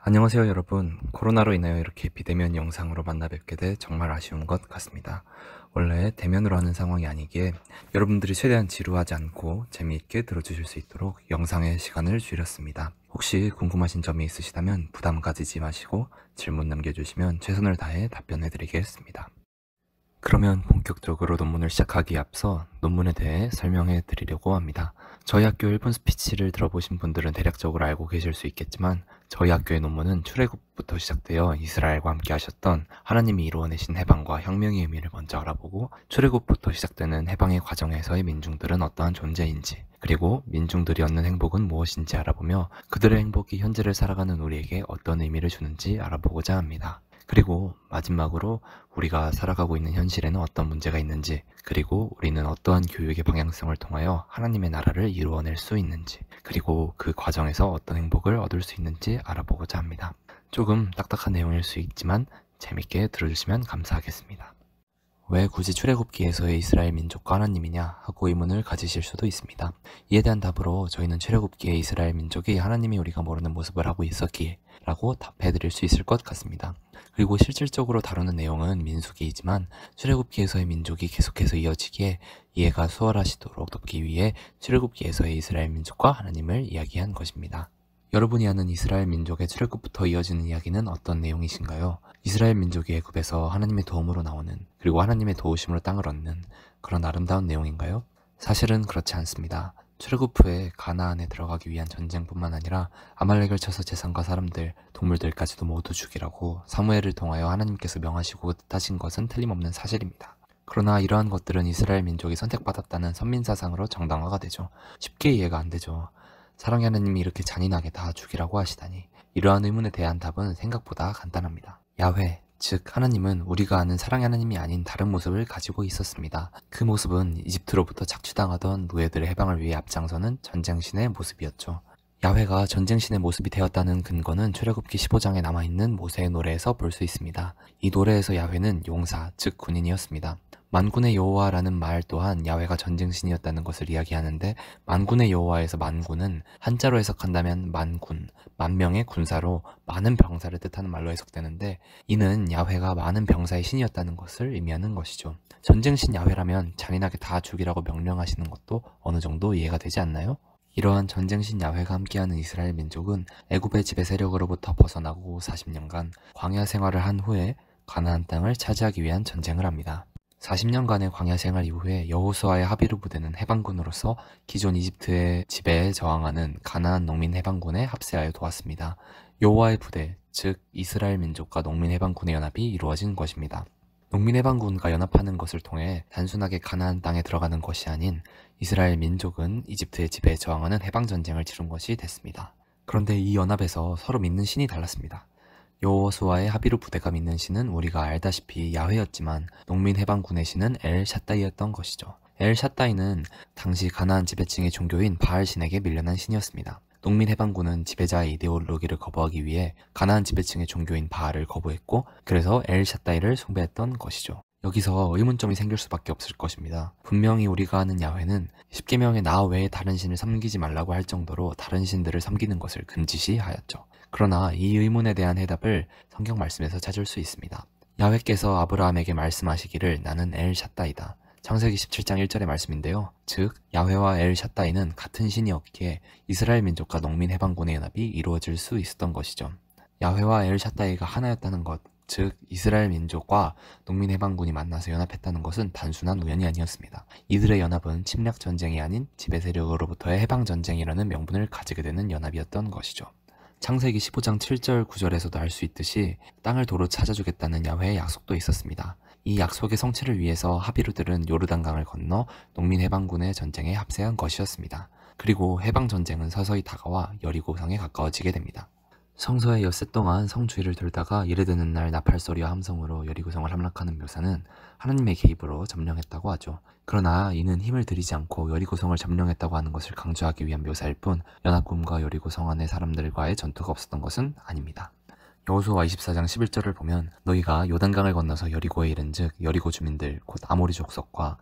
안녕하세요 여러분. 코로나로 인하여 이렇게 비대면 영상으로 만나 뵙게 돼 정말 아쉬운 것 같습니다. 원래 대면으로 하는 상황이 아니기에 여러분들이 최대한 지루하지 않고 재미있게 들어주실 수 있도록 영상의 시간을 줄였습니다. 혹시 궁금하신 점이 있으시다면 부담 가지지 마시고 질문 남겨주시면 최선을 다해 답변해 드리겠습니다. 그러면 본격적으로 논문을 시작하기에 앞서 논문에 대해 설명해 드리려고 합니다. 저희 학교 1분 스피치를 들어보신 분들은 대략적으로 알고 계실 수 있겠지만 저희 학교의 논문은 출애굽부터 시작되어 이스라엘과 함께 하셨던 하나님이 이루어내신 해방과 혁명의 의미를 먼저 알아보고 출애굽부터 시작되는 해방의 과정에서의 민중들은 어떠한 존재인지 그리고 민중들이 얻는 행복은 무엇인지 알아보며 그들의 행복이 현재를 살아가는 우리에게 어떤 의미를 주는지 알아보고자 합니다. 그리고 마지막으로 우리가 살아가고 있는 현실에는 어떤 문제가 있는지, 그리고 우리는 어떠한 교육의 방향성을 통하여 하나님의 나라를 이루어낼 수 있는지, 그리고 그 과정에서 어떤 행복을 얻을 수 있는지 알아보고자 합니다. 조금 딱딱한 내용일 수 있지만 재밌게 들어주시면 감사하겠습니다. 왜 굳이 출애굽기에서의 이스라엘 민족과 하나님이냐 하고 의문을 가지실 수도 있습니다. 이에 대한 답으로 저희는 출애굽기의 이스라엘 민족이 하나님이 우리가 모르는 모습을 하고 있었기에 라고 답해드릴 수 있을 것 같습니다. 그리고 실질적으로 다루는 내용은 민수기이지만 출애굽기에서의 민족이 계속해서 이어지기에 이해가 수월하시도록 돕기 위해 출애굽기에서의 이스라엘 민족과 하나님을 이야기한 것입니다. 여러분이 아는 이스라엘 민족의 출애굽부터 이어지는 이야기는 어떤 내용이신가요? 이스라엘 민족이 애굽에서 하나님의 도움으로 나오는, 그리고 하나님의 도우심으로 땅을 얻는 그런 아름다운 내용인가요? 사실은 그렇지 않습니다. 출애굽 후에 가나안에 들어가기 위한 전쟁뿐만 아니라 아말렉을 쳐서 재산과 사람들, 동물들까지도 모두 죽이라고 사무엘을 통하여 하나님께서 명하시고 뜻하신 것은 틀림없는 사실입니다. 그러나 이러한 것들은 이스라엘 민족이 선택받았다는 선민사상으로 정당화가 되죠. 쉽게 이해가 안 되죠. 사랑의 하나님이 이렇게 잔인하게 다 죽이라고 하시다니. 이러한 의문에 대한 답은 생각보다 간단합니다. 야훼, 즉 하나님은 우리가 아는 사랑의 하나님이 아닌 다른 모습을 가지고 있었습니다. 그 모습은 이집트로부터 착취당하던 노예들의 해방을 위해 앞장서는 전쟁신의 모습이었죠. 야훼가 전쟁신의 모습이 되었다는 근거는 출애굽기 15장에 남아있는 모세의 노래에서 볼 수 있습니다. 이 노래에서 야훼는 용사, 즉 군인이었습니다. 만군의 여호와라는 말 또한 야훼가 전쟁신이었다는 것을 이야기하는데, 만군의 여호와에서 만군은 한자로 해석한다면 만군, 만명의 군사로 많은 병사를 뜻하는 말로 해석되는데, 이는 야훼가 많은 병사의 신이었다는 것을 의미하는 것이죠. 전쟁신 야훼라면 잔인하게 다 죽이라고 명령하시는 것도 어느 정도 이해가 되지 않나요? 이러한 전쟁신 야훼가 함께하는 이스라엘 민족은 애굽의 지배 세력으로부터 벗어나고 40년간 광야 생활을 한 후에 가나안 땅을 차지하기 위한 전쟁을 합니다. 40년간의 광야 생활 이후에 여호수아의 하비루 부대는 해방군으로서 기존 이집트의 지배에 저항하는 가나안 농민 해방군에 합세하여 도왔습니다. 여호와의 부대, 즉 이스라엘 민족과 농민 해방군의 연합이 이루어진 것입니다. 농민 해방군과 연합하는 것을 통해 단순하게 가나안 땅에 들어가는 것이 아닌 이스라엘 민족은 이집트의 지배에 저항하는 해방전쟁을 치른 것이 됐습니다. 그런데 이 연합에서 서로 믿는 신이 달랐습니다. 여호수아의 하비루 부대가 믿는 신은 우리가 알다시피 야훼였지만 농민 해방군의 신은 엘 샤다이였던 것이죠. 엘 샤다이는 당시 가나안 지배층의 종교인 바알 신에게 밀려난 신이었습니다. 농민 해방군은 지배자의 이데올로기를 거부하기 위해 가나안 지배층의 종교인 바알을 거부했고, 그래서 엘 샤다이를 숭배했던 것이죠. 여기서 의문점이 생길 수밖에 없을 것입니다. 분명히 우리가 아는 야훼는 10계명에 나 외에 다른 신을 섬기지 말라고 할 정도로 다른 신들을 섬기는 것을 금지시하였죠. 그러나 이 의문에 대한 해답을 성경 말씀에서 찾을 수 있습니다. 야훼께서 아브라함에게 말씀하시기를 나는 엘 샤다이다. 창세기 17장 1절의 말씀인데요. 즉 야훼와 엘 샤다이는 같은 신이었기에 이스라엘 민족과 농민 해방군의 연합이 이루어질 수 있었던 것이죠. 야훼와 엘 샤다이가 하나였다는 것, 즉 이스라엘 민족과 농민 해방군이 만나서 연합했다는 것은 단순한 우연이 아니었습니다. 이들의 연합은 침략 전쟁이 아닌 지배 세력으로부터의 해방 전쟁이라는 명분을 가지게 되는 연합이었던 것이죠. 창세기 15장 7절 9절에서도 알 수 있듯이 땅을 도로 찾아주겠다는 야훼의 약속도 있었습니다. 이 약속의 성취를 위해서 하비루들은 요르단강을 건너 농민 해방군의 전쟁에 합세한 것이었습니다. 그리고 해방 전쟁은 서서히 다가와 여리고성에 가까워지게 됩니다. 성서에 엿새 동안 성 주위를 돌다가 이르되는 날 나팔소리와 함성으로 여리고성을 함락하는 묘사는 하나님의 개입으로 점령했다고 하죠. 그러나 이는 힘을 들이지 않고 여리고성을 점령했다고 하는 것을 강조하기 위한 묘사일 뿐 연합군과 여리고성 안의 사람들과의 전투가 없었던 것은 아닙니다. 여호수아 24장 11절을 보면 너희가 요단강을 건너서 여리고에 이른즉 여리고 주민들 곧 아모리 족속과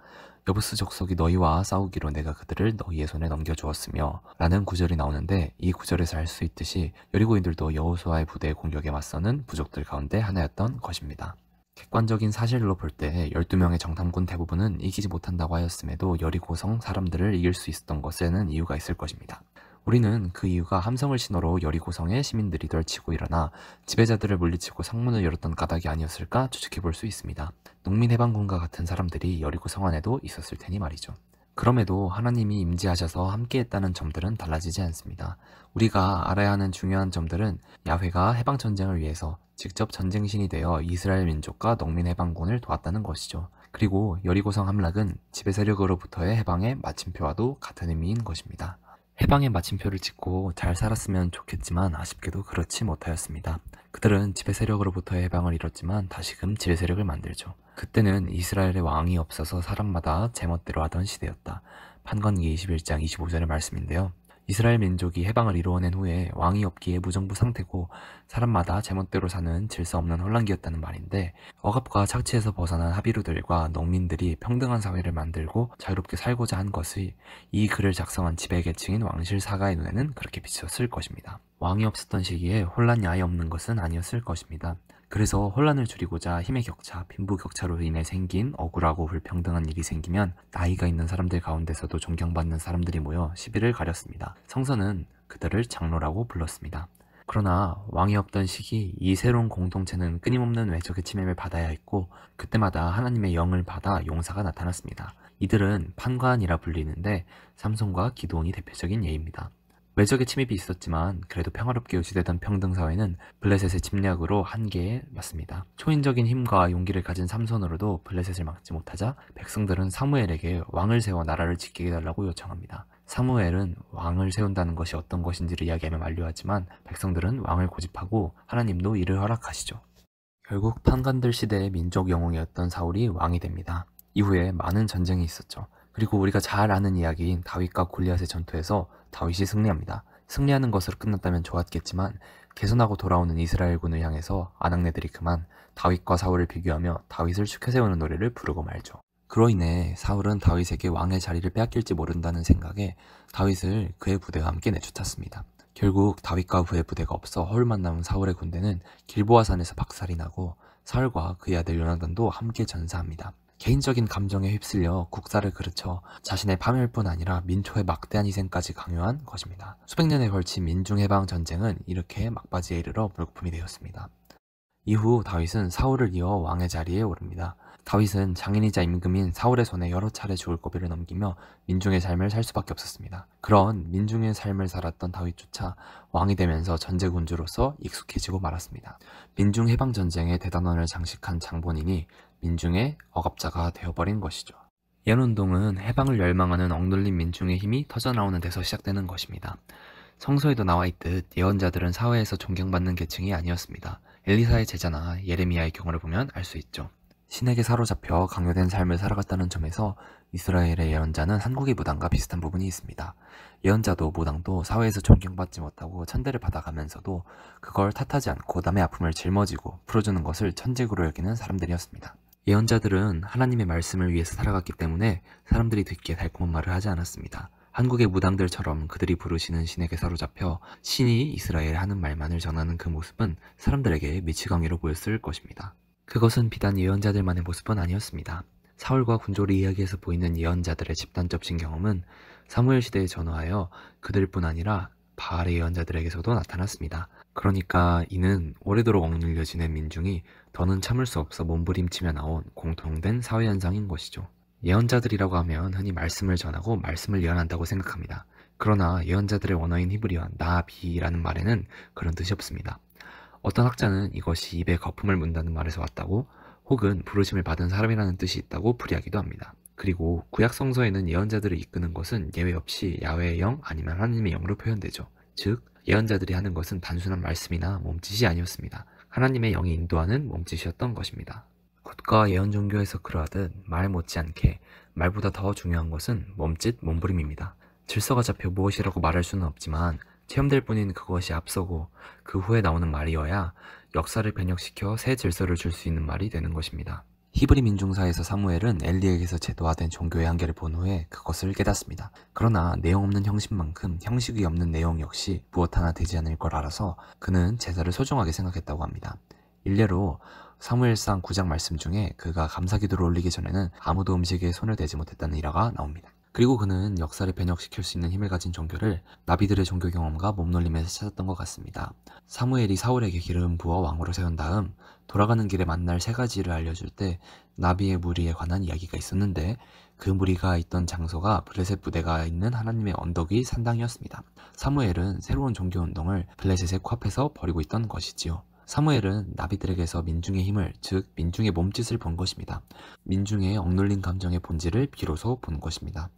여부스 족속이 너희와 싸우기로 내가 그들을 너희의 손에 넘겨주었으며 라는 구절이 나오는데, 이 구절에서 알 수 있듯이 여리고인들도 여호수아의 부대의 공격에 맞서는 부족들 가운데 하나였던 것입니다. 객관적인 사실로 볼 때 12명의 정탐꾼 대부분은 이기지 못한다고 하였음에도 여리고성 사람들을 이길 수 있었던 것에는 이유가 있을 것입니다. 우리는 그 이유가 함성을 신호로 여리고성의 시민들이 덜치고 일어나 지배자들을 물리치고 상문을 열었던 까닭이 아니었을까 추측해 볼 수 있습니다. 농민해방군과 같은 사람들이 여리고성 안에도 있었을 테니 말이죠. 그럼에도 하나님이 임재하셔서 함께했다는 점들은 달라지지 않습니다. 우리가 알아야 하는 중요한 점들은 야훼가 해방전쟁을 위해서 직접 전쟁신이 되어 이스라엘 민족과 농민해방군을 도왔다는 것이죠. 그리고 여리고성 함락은 지배세력으로부터의 해방의 마침표와도 같은 의미인 것입니다. 해방의 마침표를 찍고 잘 살았으면 좋겠지만 아쉽게도 그렇지 못하였습니다. 그들은 지배세력으로부터의 해방을 이뤘지만 다시금 지배세력을 만들죠. 그때는 이스라엘의 왕이 없어서 사람마다 제멋대로 하던 시대였다. 판관기 21장 25절의 말씀인데요. 이스라엘 민족이 해방을 이루어낸 후에 왕이 없기에 무정부 상태고 사람마다 제멋대로 사는 질서 없는 혼란기였다는 말인데, 억압과 착취에서 벗어난 하비루들과 농민들이 평등한 사회를 만들고 자유롭게 살고자 한 것이 이 글을 작성한 지배계층인 왕실 사가의 눈에는 그렇게 비쳤을 것입니다. 왕이 없었던 시기에 혼란이 아예 없는 것은 아니었을 것입니다. 그래서 혼란을 줄이고자 힘의 격차, 빈부격차로 인해 생긴 억울하고 불평등한 일이 생기면 나이가 있는 사람들 가운데서도 존경받는 사람들이 모여 시비를 가렸습니다. 성서는 그들을 장로라고 불렀습니다. 그러나 왕이 없던 시기 이 새로운 공동체는 끊임없는 외적의 침입을 받아야 했고, 그때마다 하나님의 영을 받아 용사가 나타났습니다. 이들은 판관이라 불리는데 삼손과 기드온이 대표적인 예입니다. 외적의 침입이 있었지만 그래도 평화롭게 유지되던 평등사회는 블레셋의 침략으로 한계에 맞습니다. 초인적인 힘과 용기를 가진 삼손으로도 블레셋을 막지 못하자 백성들은 사무엘에게 왕을 세워 나라를 지키게 해달라고 요청합니다. 사무엘은 왕을 세운다는 것이 어떤 것인지를 이야기하며 만류하지만 백성들은 왕을 고집하고 하나님도 이를 허락하시죠. 결국 판관들 시대의 민족 영웅이었던 사울이 왕이 됩니다. 이후에 많은 전쟁이 있었죠. 그리고 우리가 잘 아는 이야기인 다윗과 골리앗의 전투에서 다윗이 승리합니다. 승리하는 것으로 끝났다면 좋았겠지만 개선하고 돌아오는 이스라엘군을 향해서 아낙네들이 그만 다윗과 사울을 비교하며 다윗을 추켜세우는 노래를 부르고 말죠. 그로 인해 사울은 다윗에게 왕의 자리를 빼앗길지 모른다는 생각에 다윗을 그의 부대와 함께 내쫓았습니다. 결국 다윗과 그의 부대가 없어 허울만 남은 사울의 군대는 길보아산에서 박살이 나고 사울과 그의 아들 요나단도 함께 전사합니다. 개인적인 감정에 휩쓸려 국사를 그르쳐 자신의 파멸뿐 아니라 민초의 막대한 희생까지 강요한 것입니다. 수백 년에 걸친 민중해방 전쟁은 이렇게 막바지에 이르러 물거품이 되었습니다. 이후 다윗은 사울을 이어 왕의 자리에 오릅니다. 다윗은 장인이자 임금인 사울의 손에 여러 차례 죽을 고비를 넘기며 민중의 삶을 살 수밖에 없었습니다. 그런 민중의 삶을 살았던 다윗조차 왕이 되면서 전제군주로서 익숙해지고 말았습니다. 민중해방전쟁의 대단원을 장식한 장본인이 민중의 억압자가 되어버린 것이죠. 예언운동은 해방을 열망하는 억눌린 민중의 힘이 터져나오는 데서 시작되는 것입니다. 성서에도 나와있듯 예언자들은 사회에서 존경받는 계층이 아니었습니다. 엘리사의 제자나 예레미야의 경우를 보면 알 수 있죠. 신에게 사로잡혀 강요된 삶을 살아갔다는 점에서 이스라엘의 예언자는 한국의 무당과 비슷한 부분이 있습니다. 예언자도 무당도 사회에서 존경받지 못하고 천대를 받아가면서도 그걸 탓하지 않고 남의 아픔을 짊어지고 풀어주는 것을 천직으로 여기는 사람들이었습니다. 예언자들은 하나님의 말씀을 위해서 살아갔기 때문에 사람들이 듣기에 달콤한 말을 하지 않았습니다. 한국의 무당들처럼 그들이 부르시는 신에게 사로잡혀 신이 이스라엘에 하는 말만을 전하는 그 모습은 사람들에게 미치광이로 보였을 것입니다. 그것은 비단 예언자들만의 모습은 아니었습니다. 사울과 군졸의 이야기에서 보이는 예언자들의 집단접신 경험은 사무엘 시대에 전후하여 그들뿐 아니라 바알의 예언자들에게서도 나타났습니다. 그러니까 이는 오래도록 억눌려 지낸 민중이 더는 참을 수 없어 몸부림치며 나온 공통된 사회현상인 것이죠. 예언자들이라고 하면 흔히 말씀을 전하고 말씀을 예언한다고 생각합니다. 그러나 예언자들의 원어인 히브리어 나비라는 말에는 그런 뜻이 없습니다. 어떤 학자는 이것이 입에 거품을 문다는 말에서 왔다고, 혹은 부르심을 받은 사람이라는 뜻이 있다고 풀이하기도 합니다. 그리고 구약 성서에는 예언자들을 이끄는 것은 예외 없이 야훼의 영 아니면 하나님의 영으로 표현되죠. 즉 예언자들이 하는 것은 단순한 말씀이나 몸짓이 아니었습니다. 하나님의 영이 인도하는 몸짓이었던 것입니다. 굿과 예언 종교에서 그러하듯 말 못지않게 말보다 더 중요한 것은 몸짓, 몸부림입니다. 질서가 잡혀 무엇이라고 말할 수는 없지만 체험될 뿐인 그것이 앞서고 그 후에 나오는 말이어야 역사를 변혁시켜 새 질서를 줄 수 있는 말이 되는 것입니다. 히브리 민중사에서 사무엘은 엘리에게서 제도화된 종교의 한계를 본 후에 그것을 깨닫습니다. 그러나 내용 없는 형식만큼 형식이 없는 내용 역시 무엇 하나 되지 않을 걸 알아서 그는 제사를 소중하게 생각했다고 합니다. 일례로 사무엘상 9장 말씀 중에 그가 감사기도를 올리기 전에는 아무도 음식에 손을 대지 못했다는 일화가 나옵니다. 그리고 그는 역사를 변혁시킬 수 있는 힘을 가진 종교를 나비들의 종교 경험과 몸놀림에서 찾았던 것 같습니다. 사무엘이 사울에게 기름 부어 왕으로 세운 다음 돌아가는 길에 만날 세 가지를 알려줄 때 나비의 무리에 관한 이야기가 있었는데 그 무리가 있던 장소가 블레셋 부대가 있는 하나님의 언덕이 산당이었습니다. 사무엘은 새로운 종교 운동을 블레셋의 코앞에서 벌이고 있던 것이지요. 사무엘은 나비들에게서 민중의 힘을, 즉 민중의 몸짓을 본 것입니다. 민중의 억눌린 감정의 본질을 비로소 본 것입니다.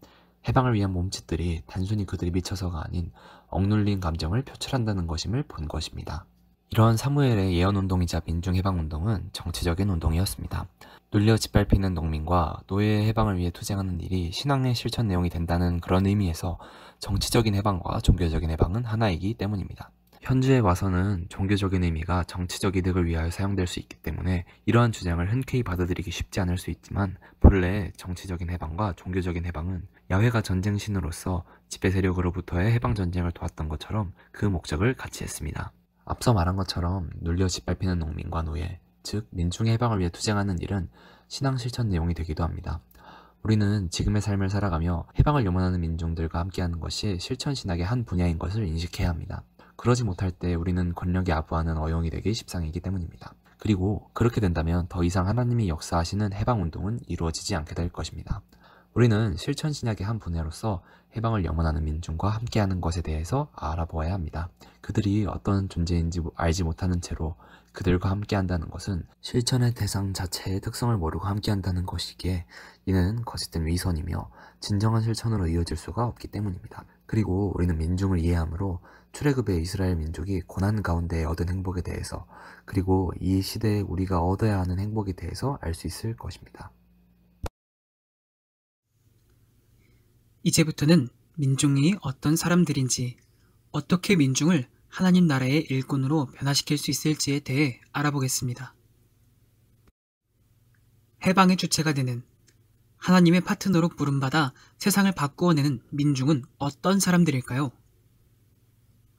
해방을 위한 몸짓들이 단순히 그들이 미쳐서가 아닌 억눌린 감정을 표출한다는 것임을 본 것입니다. 이러한 사무엘의 예언운동이자 민중해방운동은 정치적인 운동이었습니다. 눌려 짓밟히는 농민과 노예의 해방을 위해 투쟁하는 일이 신앙의 실천 내용이 된다는 그런 의미에서 정치적인 해방과 종교적인 해방은 하나이기 때문입니다. 현주에 와서는 종교적인 의미가 정치적 이득을 위하여 사용될 수 있기 때문에 이러한 주장을 흔쾌히 받아들이기 쉽지 않을 수 있지만 본래 정치적인 해방과 종교적인 해방은 야훼가 전쟁신으로서 지배 세력으로부터의 해방 전쟁을 도왔던 것처럼 그 목적을 같이 했습니다. 앞서 말한 것처럼 눌려 짓밟히는 농민과 노예, 즉 민중의 해방을 위해 투쟁하는 일은 신앙 실천 내용이 되기도 합니다. 우리는 지금의 삶을 살아가며 해방을 염원하는 민중들과 함께하는 것이 실천 신학의 한 분야인 것을 인식해야 합니다. 그러지 못할 때 우리는 권력이 아부하는 어용이 되기 십상이기 때문입니다. 그리고 그렇게 된다면 더 이상 하나님이 역사하시는 해방운동은 이루어지지 않게 될 것입니다. 우리는 실천 신약의 한 분야로서 해방을 염원하는 민중과 함께하는 것에 대해서 알아보아야 합니다. 그들이 어떤 존재인지 알지 못하는 채로 그들과 함께한다는 것은 실천의 대상 자체의 특성을 모르고 함께한다는 것이기에 이는 거짓된 위선이며 진정한 실천으로 이어질 수가 없기 때문입니다. 그리고 우리는 민중을 이해함으로 출애굽의 이스라엘 민족이 고난 가운데 얻은 행복에 대해서 그리고 이 시대에 우리가 얻어야 하는 행복에 대해서 알 수 있을 것입니다. 이제부터는 민중이 어떤 사람들인지, 어떻게 민중을 하나님 나라의 일꾼으로 변화시킬 수 있을지에 대해 알아보겠습니다. 해방의 주체가 되는 하나님의 파트너로 부름받아 세상을 바꾸어내는 민중은 어떤 사람들일까요?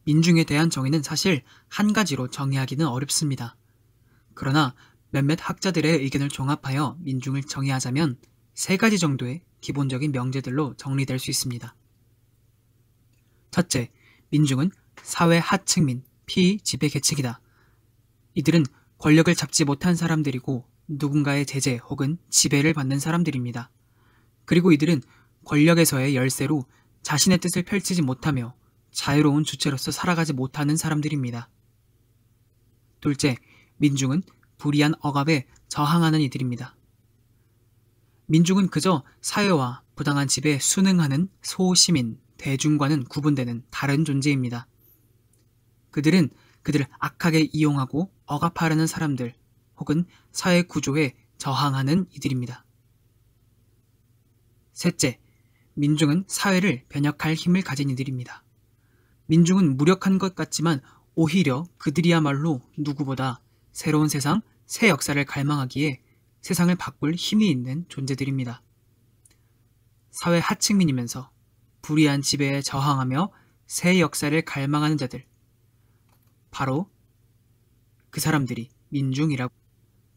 민중에 대한 정의는 사실 한 가지로 정의하기는 어렵습니다. 그러나 몇몇 학자들의 의견을 종합하여 민중을 정의하자면 세 가지 정도의 기본적인 명제들로 정리될 수 있습니다. 첫째, 민중은 사회 하층민, 피지배 계층이다. 이들은 권력을 잡지 못한 사람들이고 누군가의 제재 혹은 지배를 받는 사람들입니다. 그리고 이들은 권력에서의 열쇠로 자신의 뜻을 펼치지 못하며 자유로운 주체로서 살아가지 못하는 사람들입니다. 둘째, 민중은 불의한 억압에 저항하는 이들입니다. 민중은 그저 사회와 부당한 지배에 순응하는 소시민, 대중과는 구분되는 다른 존재입니다. 그들은 그들을 악하게 이용하고 억압하려는 사람들 혹은 사회 구조에 저항하는 이들입니다. 셋째, 민중은 사회를 변혁할 힘을 가진 이들입니다. 민중은 무력한 것 같지만 오히려 그들이야말로 누구보다 새로운 세상, 새 역사를 갈망하기에 세상을 바꿀 힘이 있는 존재들입니다. 사회 하층민이면서 불의한 지배에 저항하며 새 역사를 갈망하는 자들, 바로 그 사람들이 민중이라고.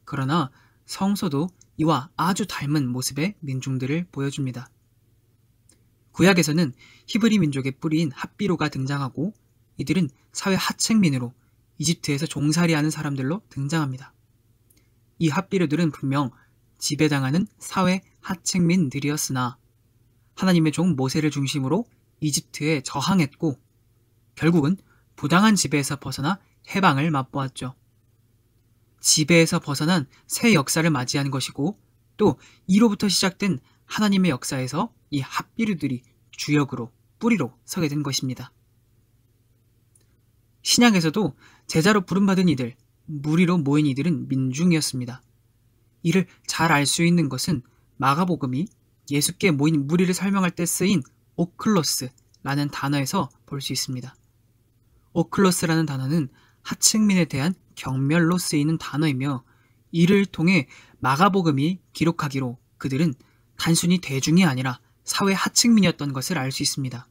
그러나 성서도 이와 아주 닮은 모습의 민중들을 보여줍니다. 구약에서는 히브리 민족의 뿌리인 핫비로가 등장하고 이들은 사회 하층민으로 이집트에서 종살이하는 사람들로 등장합니다. 이 핫비로들은 분명 지배당하는 사회 하층민들이었으나 하나님의 종 모세를 중심으로 이집트에 저항했고 결국은 부당한 지배에서 벗어나 해방을 맛보았죠. 지배에서 벗어난 새 역사를 맞이하는 것이고 또 이로부터 시작된 하나님의 역사에서 이 핫비루들이 주역으로 뿌리로 서게 된 것입니다. 신약에서도 제자로 부름받은 이들, 무리로 모인 이들은 민중이었습니다. 이를 잘 알 수 있는 것은 마가복음이 예수께 모인 무리를 설명할 때 쓰인 오클로스라는 단어에서 볼 수 있습니다. 오클로스라는 단어는 하층민에 대한 경멸로 쓰이는 단어이며 이를 통해 마가복음이 기록하기로 그들은 단순히 대중이 아니라 사회 하층민이었던 것을 알 수 있습니다.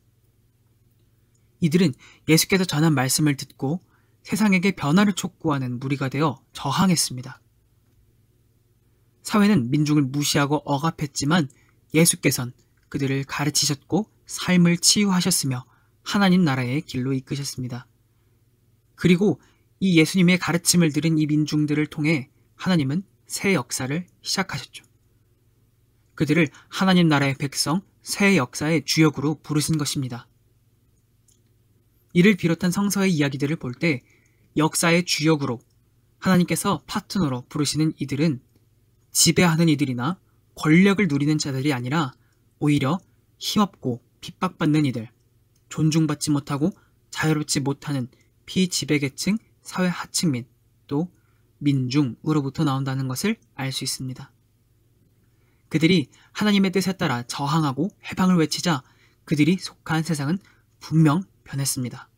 이들은 예수께서 전한 말씀을 듣고 세상에게 변화를 촉구하는 무리가 되어 저항했습니다. 사회는 민중을 무시하고 억압했지만 예수께서는 그들을 가르치셨고 삶을 치유하셨으며 하나님 나라의 길로 이끄셨습니다. 그리고 이 예수님의 가르침을 들은 이 민중들을 통해 하나님은 새 역사를 시작하셨죠. 그들을 하나님 나라의 백성, 새 역사의 주역으로 부르신 것입니다. 이를 비롯한 성서의 이야기들을 볼 때 역사의 주역으로 하나님께서 파트너로 부르시는 이들은 지배하는 이들이나 권력을 누리는 자들이 아니라 오히려 힘없고 핍박받는 이들, 존중받지 못하고 자유롭지 못하는 피지배계층, 사회 하층민, 또 민중으로부터 나온다는 것을 알 수 있습니다. 그들이 하나님의 뜻에 따라 저항하고 해방을 외치자 그들이 속한 세상은 분명 변했습니다.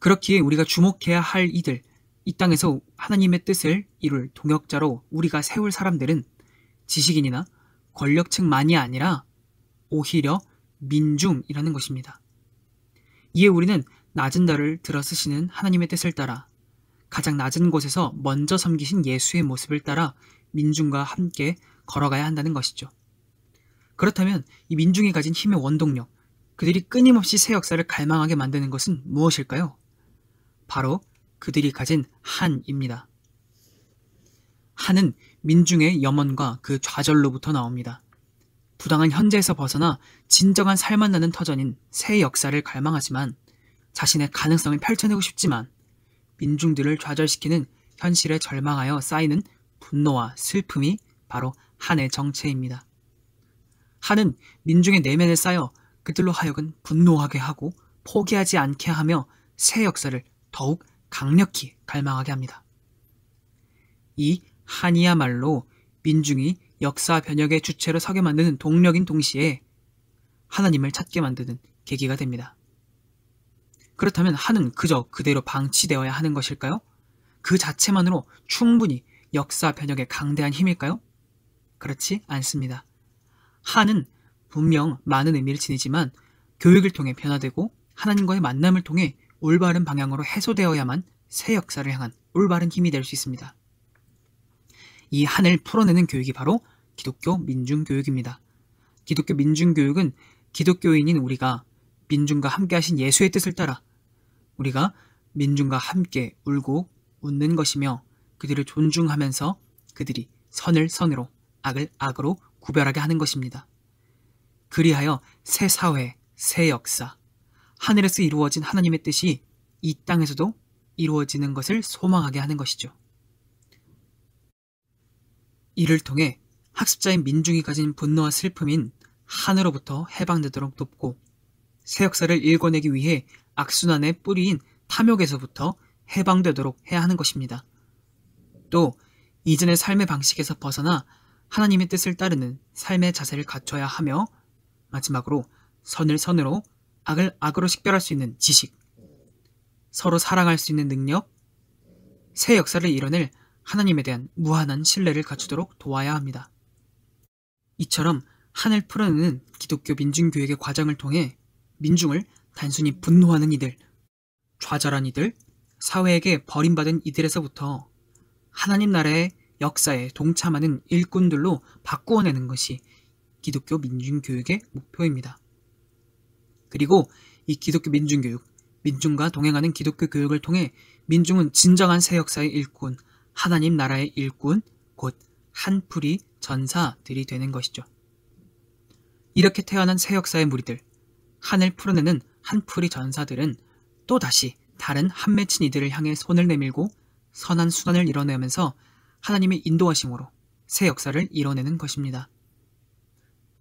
그렇기에 우리가 주목해야 할 이들, 이 땅에서 하나님의 뜻을 이룰 동역자로 우리가 세울 사람들은 지식인이나 권력층만이 아니라 오히려 민중이라는 것입니다. 이에 우리는 낮은 자를 들어 쓰시는 하나님의 뜻을 따라 가장 낮은 곳에서 먼저 섬기신 예수의 모습을 따라 민중과 함께 걸어가야 한다는 것이죠. 그렇다면 이 민중이 가진 힘의 원동력, 그들이 끊임없이 새 역사를 갈망하게 만드는 것은 무엇일까요? 바로 그들이 가진 한입니다. 한은 민중의 염원과 그 좌절로부터 나옵니다. 부당한 현재에서 벗어나 진정한 살맛 나는 터전인 새 역사를 갈망하지만 자신의 가능성을 펼쳐내고 싶지만 민중들을 좌절시키는 현실에 절망하여 쌓이는 분노와 슬픔이 바로 한의 정체입니다. 한은 민중의 내면에 쌓여 그들로 하여금 분노하게 하고 포기하지 않게 하며 새 역사를 더욱 강력히 갈망하게 합니다. 이 한이야말로 민중이 역사 변혁의 주체로 서게 만드는 동력인 동시에 하나님을 찾게 만드는 계기가 됩니다. 그렇다면 한은 그저 그대로 방치되어야 하는 것일까요? 그 자체만으로 충분히 역사 변혁의 강대한 힘일까요? 그렇지 않습니다. 한은 분명 많은 의미를 지니지만 교육을 통해 변화되고 하나님과의 만남을 통해 올바른 방향으로 해소되어야만 새 역사를 향한 올바른 힘이 될 수 있습니다. 이 한을 풀어내는 교육이 바로 기독교 민중교육입니다. 기독교 민중교육은 기독교인인 우리가 민중과 함께 하신 예수의 뜻을 따라 우리가 민중과 함께 울고 웃는 것이며 그들을 존중하면서 그들이 선을 선으로 악을 악으로 구별하게 하는 것입니다. 그리하여 새 사회, 새 역사, 하늘에서 이루어진 하나님의 뜻이 이 땅에서도 이루어지는 것을 소망하게 하는 것이죠. 이를 통해 학습자인 민중이 가진 분노와 슬픔인 한으로부터 해방되도록 돕고 새 역사를 일궈내기 위해 악순환의 뿌리인 탐욕에서부터 해방되도록 해야 하는 것입니다. 또 이전의 삶의 방식에서 벗어나 하나님의 뜻을 따르는 삶의 자세를 갖춰야 하며 마지막으로 선을 선으로 악을 악으로 식별할 수 있는 지식, 서로 사랑할 수 있는 능력, 새 역사를 이뤄낼 하나님에 대한 무한한 신뢰를 갖추도록 도와야 합니다. 이처럼 한을 풀어내는 기독교 민중교육의 과정을 통해 민중을 단순히 분노하는 이들, 좌절한 이들, 사회에게 버림받은 이들에서부터 하나님 나라의 역사에 동참하는 일꾼들로 바꾸어내는 것이 기독교 민중교육의 목표입니다. 그리고 이 기독교 민중교육, 민중과 동행하는 기독교 교육을 통해 민중은 진정한 새 역사의 일꾼, 하나님 나라의 일꾼, 곧 한풀이 전사들이 되는 것이죠. 이렇게 태어난 새 역사의 무리들, 한을 풀어내는 한풀이 전사들은 또다시 다른 한 맺힌 이들을 향해 손을 내밀고 선한 수단을 이뤄내면서 하나님의 인도하심으로 새 역사를 이뤄내는 것입니다.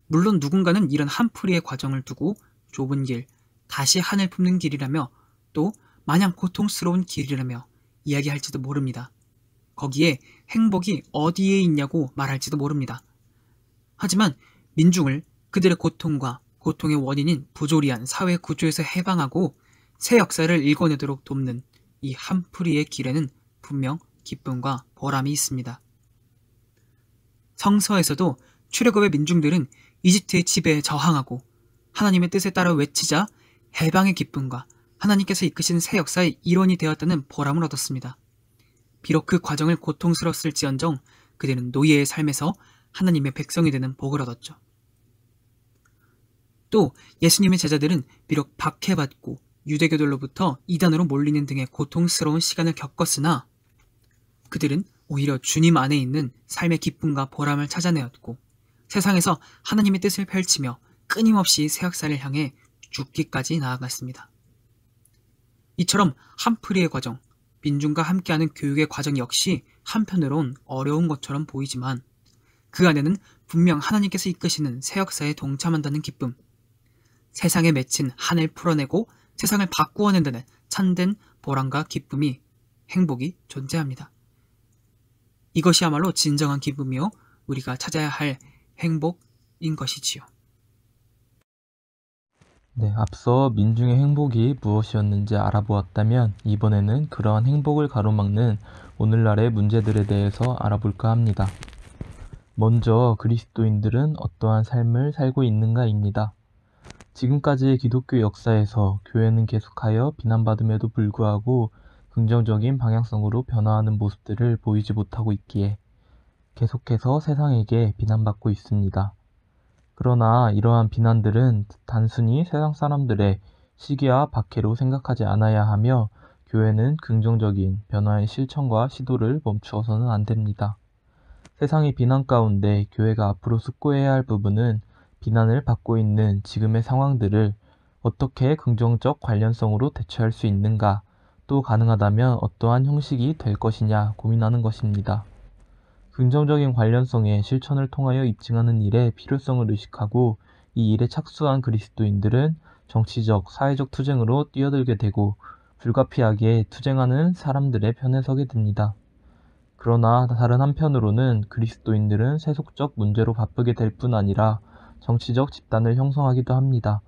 물론 누군가는 이런 한풀이의 과정을 두고 좁은 길, 다시 한을 품는 길이라며 또 마냥 고통스러운 길이라며 이야기할지도 모릅니다. 거기에 행복이 어디에 있냐고 말할지도 모릅니다. 하지만 민중을 그들의 고통과 고통의 원인인 부조리한 사회 구조에서 해방하고 새 역사를 일궈내도록 돕는 이 한풀이의 길에는 분명 기쁨과 보람이 있습니다. 성서에서도 출애굽의 민중들은 이집트의 지배에 저항하고 하나님의 뜻에 따라 외치자 해방의 기쁨과 하나님께서 이끄신 새 역사의 일원이 되었다는 보람을 얻었습니다. 비록 그 과정을 고통스러웠을지언정 그들은 노예의 삶에서 하나님의 백성이 되는 복을 얻었죠. 또 예수님의 제자들은 비록 박해받고 유대교들로부터 이단으로 몰리는 등의 고통스러운 시간을 겪었으나 그들은 오히려 주님 안에 있는 삶의 기쁨과 보람을 찾아내었고 세상에서 하나님의 뜻을 펼치며 끊임없이 새 역사를 향해 죽기까지 나아갔습니다. 이처럼 한풀이의 과정, 민중과 함께하는 교육의 과정 역시 한편으론 어려운 것처럼 보이지만 그 안에는 분명 하나님께서 이끄시는 새 역사에 동참한다는 기쁨, 세상에 맺힌 한을 풀어내고 세상을 바꾸어낸다는 참된 보람과 기쁨이, 행복이 존재합니다. 이것이야말로 진정한 기쁨이요 우리가 찾아야 할 행복인 것이지요. 네, 앞서 민중의 행복이 무엇이었는지 알아보았다면 이번에는 그러한 행복을 가로막는 오늘날의 문제들에 대해서 알아볼까 합니다. 먼저 그리스도인들은 어떠한 삶을 살고 있는가입니다. 지금까지의 기독교 역사에서 교회는 계속하여 비난받음에도 불구하고 긍정적인 방향성으로 변화하는 모습들을 보이지 못하고 있기에 계속해서 세상에게 비난받고 있습니다. 그러나 이러한 비난들은 단순히 세상 사람들의 시기와 박해로 생각하지 않아야 하며 교회는 긍정적인 변화의 실천과 시도를 멈추어서는 안 됩니다. 세상의 비난 가운데 교회가 앞으로 숙고해야 할 부분은 비난을 받고 있는 지금의 상황들을 어떻게 긍정적 관련성으로 대처할 수 있는가, 또 가능하다면 어떠한 형식이 될 것이냐 고민하는 것입니다. 긍정적인 관련성의 실천을 통하여 입증하는 일의 필요성을 의식하고 이 일에 착수한 그리스도인들은 정치적, 사회적 투쟁으로 뛰어들게 되고 불가피하게 투쟁하는 사람들의 편에 서게 됩니다. 그러나 다른 한편으로는 그리스도인들은 세속적 문제로 바쁘게 될 뿐 아니라 정치적 집단을 형성하기도 합니다.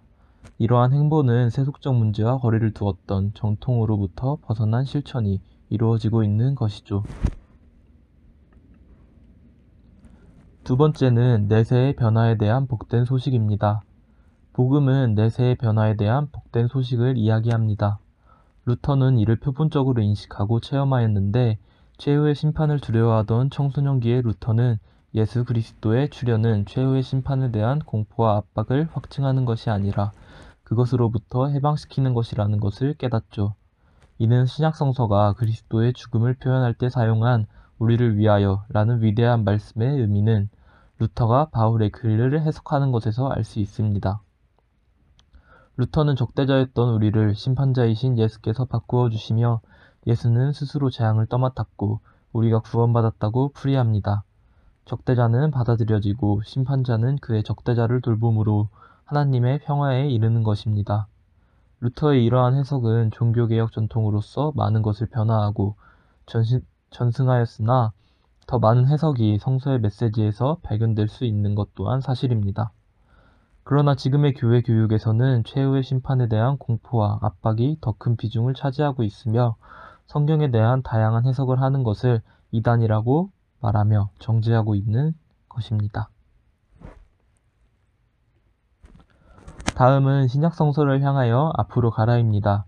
이러한 행보는 세속적 문제와 거리를 두었던 정통으로부터 벗어난 실천이 이루어지고 있는 것이죠. 두 번째는 내세의 변화에 대한 복된 소식입니다. 복음은 내세의 변화에 대한 복된 소식을 이야기합니다. 루터는 이를 표본적으로 인식하고 체험하였는데 최후의 심판을 두려워하던 청소년기의 루터는 예수 그리스도의 출현은 최후의 심판에 대한 공포와 압박을 확증하는 것이 아니라 그것으로부터 해방시키는 것이라는 것을 깨닫죠. 이는 신약성서가 그리스도의 죽음을 표현할 때 사용한 우리를 위하여 라는 위대한 말씀의 의미는 루터가 바울의 글을 해석하는 것에서 알 수 있습니다. 루터는 적대자였던 우리를 심판자이신 예수께서 바꾸어 주시며 예수는 스스로 재앙을 떠맡았고 우리가 구원받았다고 풀이합니다. 적대자는 받아들여지고 심판자는 그의 적대자를 돌봄으로 하나님의 평화에 이르는 것입니다. 루터의 이러한 해석은 종교개혁 전통으로서 많은 것을 변화하고 전승하였으나 더 많은 해석이 성서의 메시지에서 발견될 수 있는 것 또한 사실입니다. 그러나 지금의 교회 교육에서는 최후의 심판에 대한 공포와 압박이 더 큰 비중을 차지하고 있으며 성경에 대한 다양한 해석을 하는 것을 이단이라고 말하며 정죄하고 있는 것입니다. 다음은 신약성서를 향하여 앞으로 가라입니다.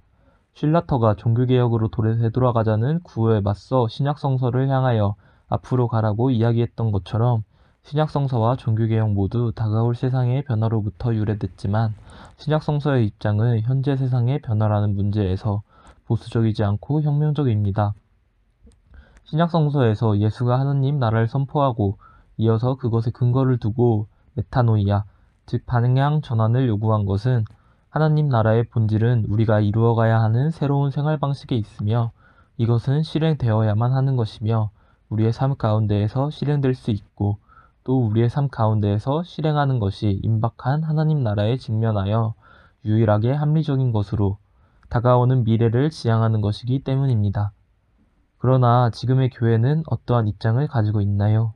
슐라터가 종교개혁으로 되돌아가자는 구호에 맞서 신약성서를 향하여 앞으로 가라고 이야기했던 것처럼 신약성서와 종교개혁 모두 다가올 세상의 변화로부터 유래됐지만 신약성서의 입장은 현재 세상의 변화라는 문제에서 보수적이지 않고 혁명적입니다. 신약성서에서 예수가 하느님 나라를 선포하고 이어서 그것에 근거를 두고 메타노이아, 즉 방향 전환을 요구한 것은 하나님 나라의 본질은 우리가 이루어가야 하는 새로운 생활 방식에 있으며 이것은 실행되어야만 하는 것이며 우리의 삶 가운데에서 실행될 수 있고 또 우리의 삶 가운데에서 실행하는 것이 임박한 하나님 나라에 직면하여 유일하게 합리적인 것으로 다가오는 미래를 지향하는 것이기 때문입니다. 그러나 지금의 교회는 어떠한 입장을 가지고 있나요?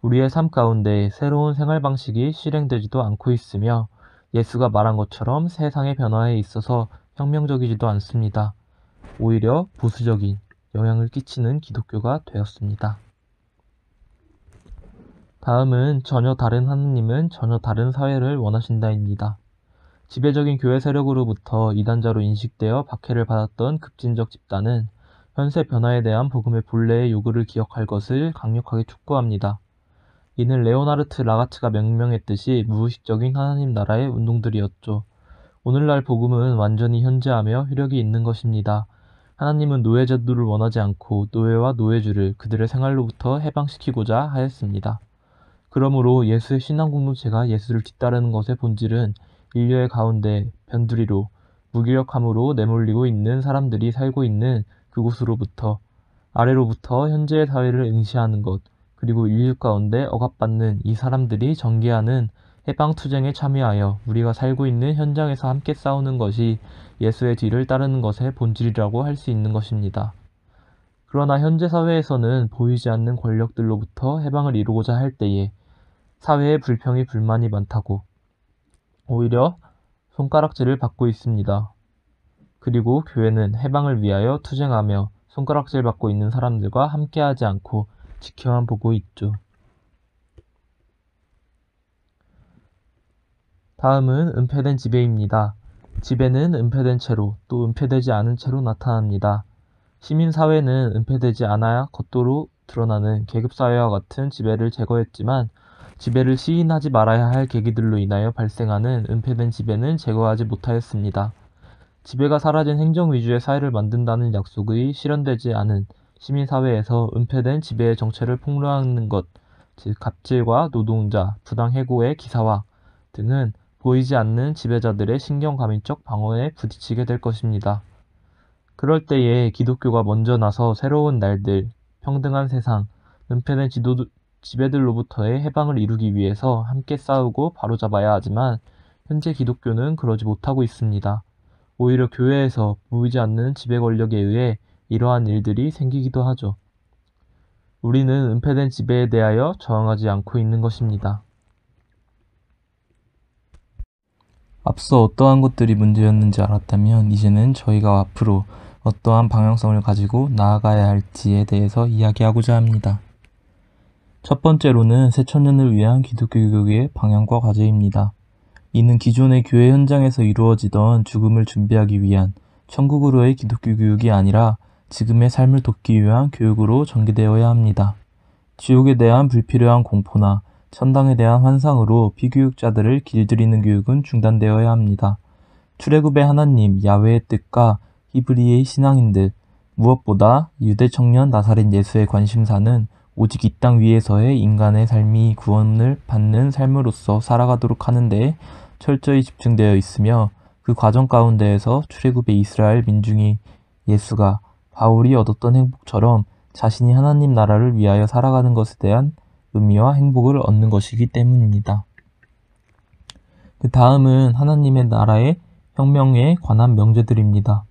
우리의 삶 가운데 새로운 생활 방식이 실행되지도 않고 있으며 예수가 말한 것처럼 세상의 변화에 있어서 혁명적이지도 않습니다. 오히려 보수적인 영향을 끼치는 기독교가 되었습니다. 다음은 전혀 다른 하느님은 전혀 다른 사회를 원하신다입니다. 지배적인 교회 세력으로부터 이단자로 인식되어 박해를 받았던 급진적 집단은 현세 변화에 대한 복음의 본래의 요구를 기억할 것을 강력하게 촉구합니다. 이는 레오나르트 라가츠가 명명했듯이 무의식적인 하나님 나라의 운동들이었죠. 오늘날 복음은 완전히 현재하며 효력이 있는 것입니다. 하나님은 노예제도를 원하지 않고 노예와 노예주를 그들의 생활로부터 해방시키고자 하였습니다. 그러므로 예수의 신앙 공동체가 예수를 뒤따르는 것의 본질은 인류의 가운데 변두리로 무기력함으로 내몰리고 있는 사람들이 살고 있는 그곳으로부터 아래로부터 현재의 사회를 응시하는 것, 그리고 인류 가운데 억압받는 이 사람들이 전개하는 해방투쟁에 참여하여 우리가 살고 있는 현장에서 함께 싸우는 것이 예수의 뒤를 따르는 것의 본질이라고 할 수 있는 것입니다. 그러나 현재 사회에서는 보이지 않는 권력들로부터 해방을 이루고자 할 때에 사회에 불평이 불만이 많다고 오히려 손가락질을 받고 있습니다. 그리고 교회는 해방을 위하여 투쟁하며 손가락질 받고 있는 사람들과 함께하지 않고 지켜만 보고 있죠. 다음은 은폐된 지배입니다. 지배는 은폐된 채로 또 은폐되지 않은 채로 나타납니다. 시민사회는 은폐되지 않아야 겉도로 드러나는 계급사회와 같은 지배를 제거했지만 지배를 시인하지 말아야 할 계기들로 인하여 발생하는 은폐된 지배는 제거하지 못하였습니다. 지배가 사라진 행정 위주의 사회를 만든다는 약속이 실현되지 않은 시민사회에서 은폐된 지배의 정체를 폭로하는 것, 즉 갑질과 노동자, 부당해고의 기사화 등은 보이지 않는 지배자들의 신경감인적 방어에 부딪히게 될 것입니다. 그럴 때에 기독교가 먼저 나서 새로운 날들, 평등한 세상, 은폐된 지배들로부터의 해방을 이루기 위해서 함께 싸우고 바로잡아야 하지만 현재 기독교는 그러지 못하고 있습니다. 오히려 교회에서 보이지 않는 지배 권력에 의해 이러한 일들이 생기기도 하죠. 우리는 은폐된 지배에 대하여 저항하지 않고 있는 것입니다. 앞서 어떠한 것들이 문제였는지 알았다면 이제는 저희가 앞으로 어떠한 방향성을 가지고 나아가야 할지에 대해서 이야기하고자 합니다. 첫 번째로는 새천년을 위한 기독교 교육의 방향과 과제입니다. 이는 기존의 교회 현장에서 이루어지던 죽음을 준비하기 위한 천국으로의 기독교 교육이 아니라 지금의 삶을 돕기 위한 교육으로 전개되어야 합니다. 지옥에 대한 불필요한 공포나 천당에 대한 환상으로 비교육자들을 길들이는 교육은 중단되어야 합니다. 출애굽의 하나님 야훼의 뜻과 히브리의 신앙인들, 무엇보다 유대 청년 나사렛 예수의 관심사는 오직 이 땅 위에서의 인간의 삶이 구원을 받는 삶으로서 살아가도록 하는 데 철저히 집중되어 있으며 그 과정 가운데에서 출애굽의 이스라엘 민중이 예수가 바울이 얻었던 행복처럼 자신이 하나님 나라를 위하여 살아가는 것에 대한 의미와 행복을 얻는 것이기 때문입니다. 그 다음은 하나님의 나라의 혁명에 관한 명제들입니다.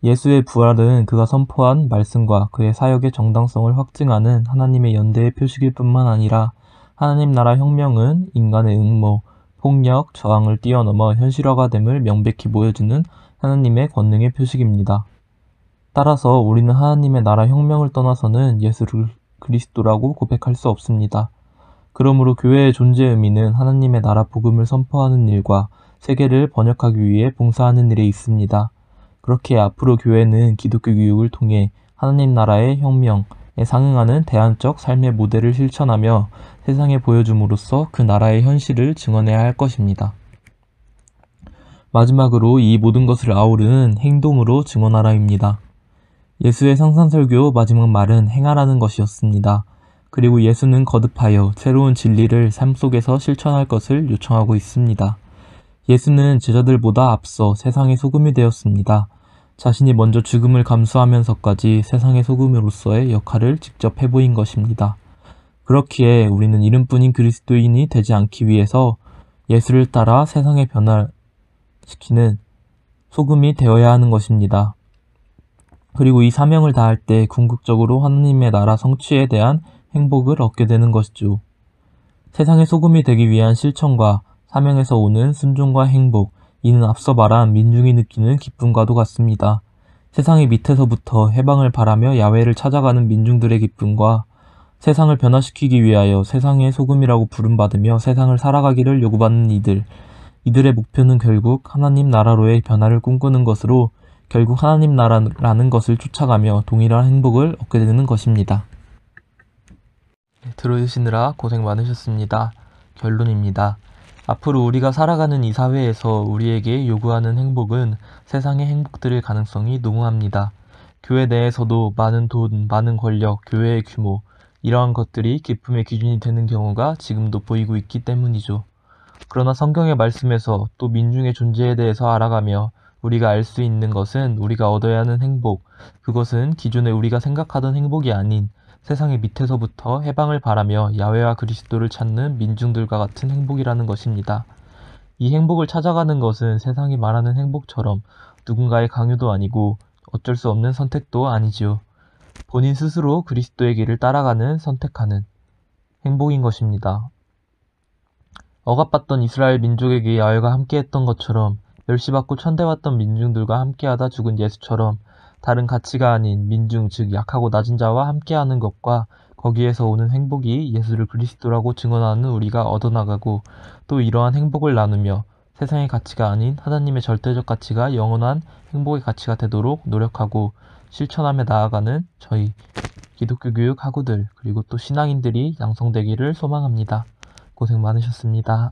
예수의 부활은 그가 선포한 말씀과 그의 사역의 정당성을 확증하는 하나님의 연대의 표식일 뿐만 아니라 하나님 나라 혁명은 인간의 음모, 폭력, 저항을 뛰어넘어 현실화가 됨을 명백히 보여주는 하나님의 권능의 표식입니다. 따라서 우리는 하나님의 나라 혁명을 떠나서는 예수를 그리스도라고 고백할 수 없습니다. 그러므로 교회의 존재 의미는 하나님의 나라 복음을 선포하는 일과 세계를 번역하기 위해 봉사하는 일에 있습니다. 그렇게 앞으로 교회는 기독교 교육을 통해 하나님 나라의 혁명에 상응하는 대안적 삶의 모델을 실천하며 세상에 보여줌으로써 그 나라의 현실을 증언해야 할 것입니다. 마지막으로 이 모든 것을 아우르는 행동으로 증언하라입니다. 예수의 상산설교 마지막 말은 행하라는 것이었습니다. 그리고 예수는 거듭하여 새로운 진리를 삶 속에서 실천할 것을 요청하고 있습니다. 예수는 제자들보다 앞서 세상의 소금이 되었습니다. 자신이 먼저 죽음을 감수하면서까지 세상의 소금으로서의 역할을 직접 해보인 것입니다. 그렇기에 우리는 이름뿐인 그리스도인이 되지 않기 위해서 예수를 따라 세상의 변화시키는 소금이 되어야 하는 것입니다. 그리고 이 사명을 다할 때 궁극적으로 하나님의 나라 성취에 대한 행복을 얻게 되는 것이죠. 세상의 소금이 되기 위한 실천과 사명에서 오는 순종과 행복, 이는 앞서 말한 민중이 느끼는 기쁨과도 같습니다. 세상의 밑에서부터 해방을 바라며 야훼를 찾아가는 민중들의 기쁨과 세상을 변화시키기 위하여 세상의 소금이라고 부름받으며 세상을 살아가기를 요구받는 이들의 목표는 결국 하나님 나라로의 변화를 꿈꾸는 것으로 결국 하나님 나라라는 것을 쫓아가며 동일한 행복을 얻게 되는 것입니다. 들어주시느라 고생 많으셨습니다. 결론입니다. 앞으로 우리가 살아가는 이 사회에서 우리에게 요구하는 행복은 세상의 행복들일 가능성이 농후합니다. 교회 내에서도 많은 돈, 많은 권력, 교회의 규모, 이러한 것들이 기쁨의 기준이 되는 경우가 지금도 보이고 있기 때문이죠. 그러나 성경의 말씀에서 또 민중의 존재에 대해서 알아가며 우리가 알 수 있는 것은 우리가 얻어야 하는 행복, 그것은 기존에 우리가 생각하던 행복이 아닌 세상의 밑에서부터 해방을 바라며 야훼와 그리스도를 찾는 민중들과 같은 행복이라는 것입니다. 이 행복을 찾아가는 것은 세상이 말하는 행복처럼 누군가의 강요도 아니고 어쩔 수 없는 선택도 아니지요. 본인 스스로 그리스도의 길을 따라가는 선택하는 행복인 것입니다. 억압받던 이스라엘 민족에게 야훼가 함께했던 것처럼 멸시받고 천대받던 민중들과 함께하다 죽은 예수처럼 다른 가치가 아닌 민중 즉 약하고 낮은 자와 함께하는 것과 거기에서 오는 행복이 예수를 그리스도라고 증언하는 우리가 얻어나가고 또 이러한 행복을 나누며 세상의 가치가 아닌 하나님의 절대적 가치가 영원한 행복의 가치가 되도록 노력하고 실천하며 나아가는 저희 기독교 교육 학우들 그리고 또 신앙인들이 양성되기를 소망합니다. 고생 많으셨습니다.